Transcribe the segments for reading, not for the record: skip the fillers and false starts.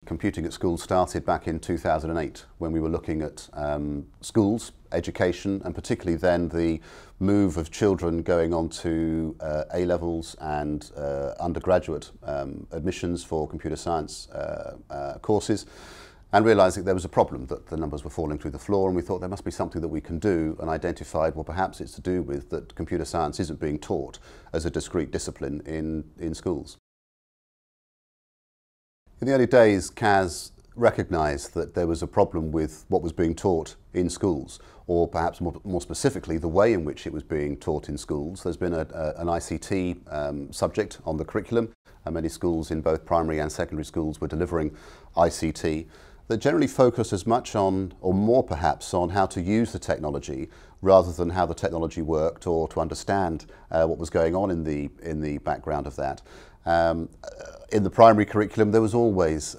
Computing at School started back in 2008 when we were looking at schools, education, and particularly then the move of children going on to A-levels and undergraduate admissions for computer science courses, and realising there was a problem, that the numbers were falling through the floor, and we thought there must be something that we can do, and identified, well, perhaps it's to do with that computer science isn't being taught as a discrete discipline in schools. In the early days, CAS recognised that there was a problem with what was being taught in schools, or perhaps more specifically, the way in which it was being taught in schools. There's been an ICT subject on the curriculum, and many schools in both primary and secondary schools were delivering ICT that generally focused as much on, or more perhaps, on how to use the technology rather than how the technology worked, or to understand what was going on in the background of that. In the primary curriculum, there was always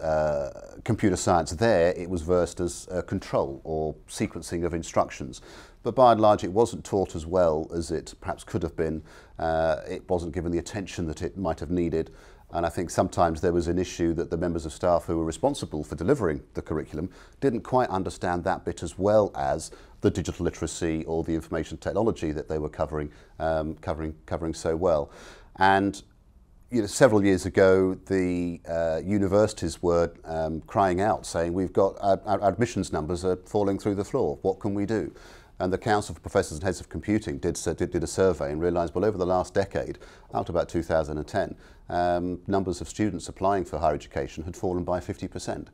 computer science there. It was versed as control or sequencing of instructions. But by and large, it wasn't taught as well as it perhaps could have been. It wasn't given the attention that it might have needed. And I think sometimes there was an issue that the members of staff who were responsible for delivering the curriculum didn't quite understand that bit as well as the digital literacy or the information technology that they were covering so well. And several years ago, the universities were crying out, saying, we've got our admissions numbers are falling through the floor. What can we do? And the Council for Professors and Heads of Computing did a survey and realised, well, over the last decade, up to about 2010, numbers of students applying for higher education had fallen by 50%.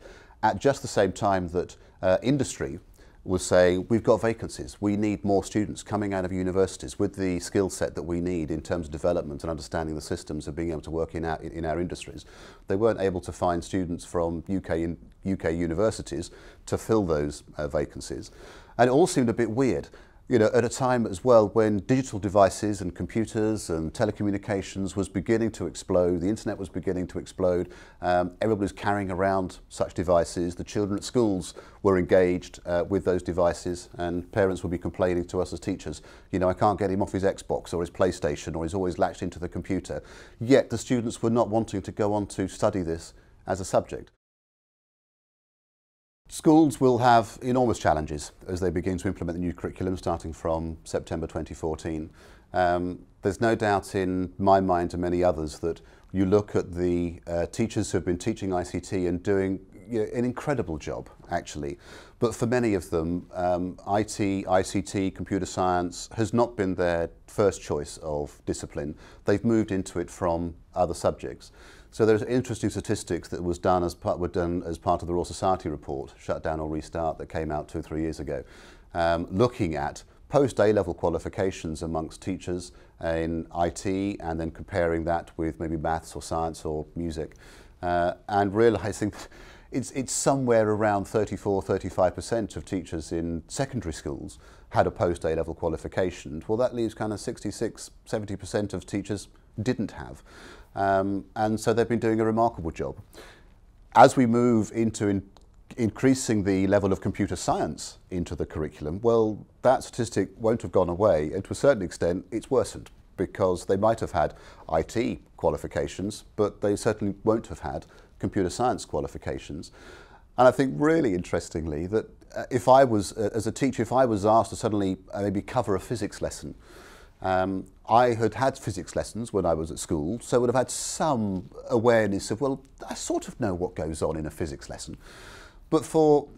At just the same time that industry was saying, we've got vacancies, we need more students coming out of universities with the skill set that we need in terms of development and understanding the systems of being able to work in our industries. They weren't able to find students from UK universities to fill those vacancies. And it all seemed a bit weird, at a time as well when digital devices and computers and telecommunications was beginning to explode, the internet was beginning to explode, everybody was carrying around such devices, the children at schools were engaged with those devices, and parents would be complaining to us as teachers, I can't get him off his Xbox or his PlayStation, or he's always latched into the computer. Yet the students were not wanting to go on to study this as a subject. Schools will have enormous challenges as they begin to implement the new curriculum starting from September 2014. There's no doubt in my mind and many others that you look at the teachers who have been teaching ICT and doing an incredible job, actually. But for many of them, IT, ICT, computer science has not been their first choice of discipline. They've moved into it from other subjects. So there's interesting statistics that were done as part of the Royal Society report, Shut Down or Restart, that came out 2 or 3 years ago, looking at post-A-level qualifications amongst teachers in IT, and then comparing that with maybe maths or science or music, and realising that it's somewhere around 34–35% of teachers in secondary schools had a post-A-level qualification. Well, that leaves kind of 66–70% of teachers didn't have. And so they've been doing a remarkable job. As we move into increasing the level of computer science into the curriculum, well, that statistic won't have gone away, and to a certain extent it's worsened, because they might have had IT qualifications, but they certainly won't have had computer science qualifications. And I think really interestingly that if I was, as a teacher, if I was asked to suddenly maybe cover a physics lesson, I had physics lessons when I was at school, so would have had some awareness of, well, I sort of know what goes on in a physics lesson. But for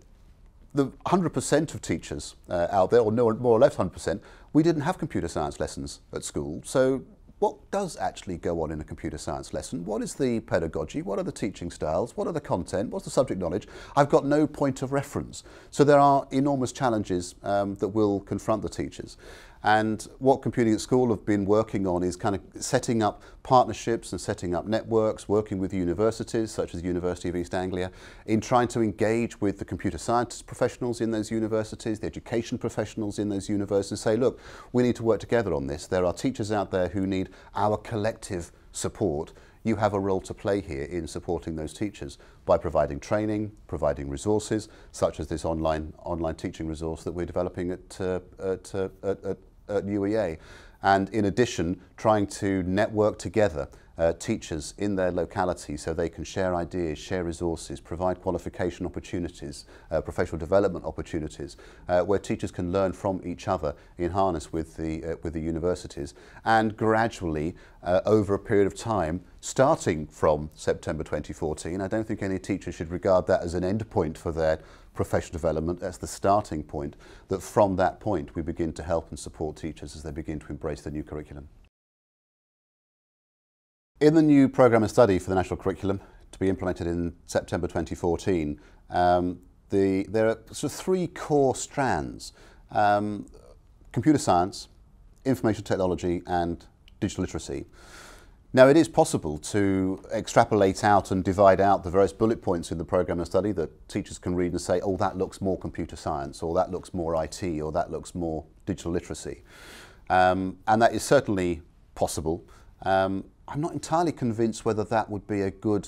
the 100% of teachers out there, or more or less 100%, we didn't have computer science lessons at school. So what does actually go on in a computer science lesson? What is the pedagogy? What are the teaching styles? What are the content? What's the subject knowledge? I've got no point of reference. So there are enormous challenges that will confront the teachers. And what Computing at School have been working on is kind of setting up partnerships and setting up networks, working with universities such as the University of East Anglia, in trying to engage with the computer science professionals in those universities, the education professionals in those universities, say, look, we need to work together on this. There are teachers out there who need our collective support. You have a role to play here in supporting those teachers by providing training, providing resources, such as this online teaching resource that we're developing at UEA. And in addition, trying to network together teachers in their locality so they can share ideas, share resources, provide qualification opportunities, professional development opportunities, where teachers can learn from each other in harness with the universities, and gradually over a period of time, starting from September 2014, I don't think any teacher should regard that as an end point for their professional development. That's the starting point, that from that point we begin to help and support teachers as they begin to embrace the new curriculum. In the new programme of study for the national curriculum to be implemented in September 2014, there are sort of three core strands: computer science, information technology and digital literacy. Now, it is possible to extrapolate out and divide out the various bullet points in the programme of study that teachers can read and say, oh, that looks more computer science, or that looks more IT, or that looks more digital literacy. And that is certainly possible. I'm not entirely convinced whether that would be a good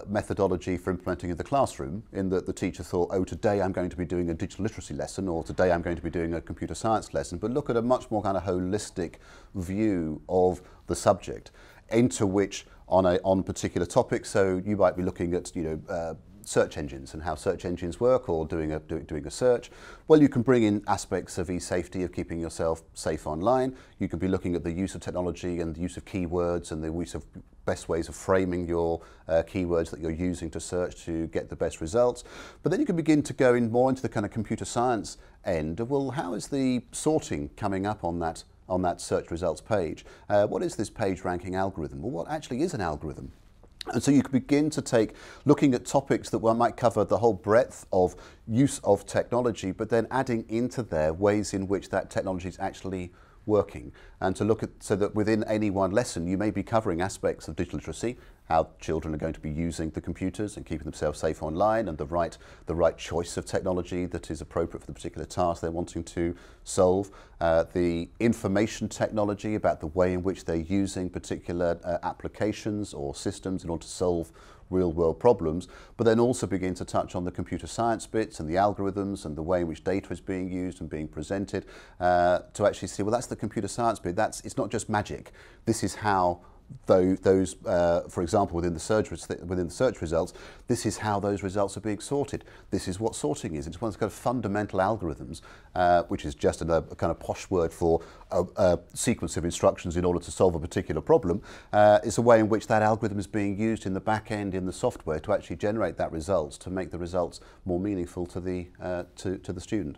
methodology for implementing in the classroom, in that the teacher thought, oh, today I'm going to be doing a digital literacy lesson, or today I'm going to be doing a computer science lesson, but look at a much more kind of holistic view of the subject, into which on particular topics. So you might be looking at, search engines and how search engines work, or doing a search. Well, you can bring in aspects of e-safety, of keeping yourself safe online. You could be looking at the use of technology and the use of keywords and the use of best ways of framing your keywords that you're using to search to get the best results. But then you can begin to go in more into the kind of computer science end of, well, how is the sorting coming up on that search results page? What is this page ranking algorithm? Well, what actually is an algorithm? And so you can begin to take, looking at topics that might cover the whole breadth of use of technology, but then adding into there ways in which that technology is actually working, and to look at, so that within any one lesson you may be covering aspects of digital literacy, how children are going to be using the computers and keeping themselves safe online, and the right choice of technology that is appropriate for the particular task they're wanting to solve, the information technology about the way in which they're using particular applications or systems in order to solve real-world problems, but then also begin to touch on the computer science bits and the algorithms and the way in which data is being used and being presented, to actually see, well, that's the computer science bit. It's not just magic. This is how those, for example, within the search results, this is how those results are being sorted. This is what sorting is. It's one of those kind of fundamental algorithms, which is just a kind of posh word for a sequence of instructions in order to solve a particular problem. It's a way in which that algorithm is being used in the back end in the software to actually generate that results, to make the results more meaningful to the student.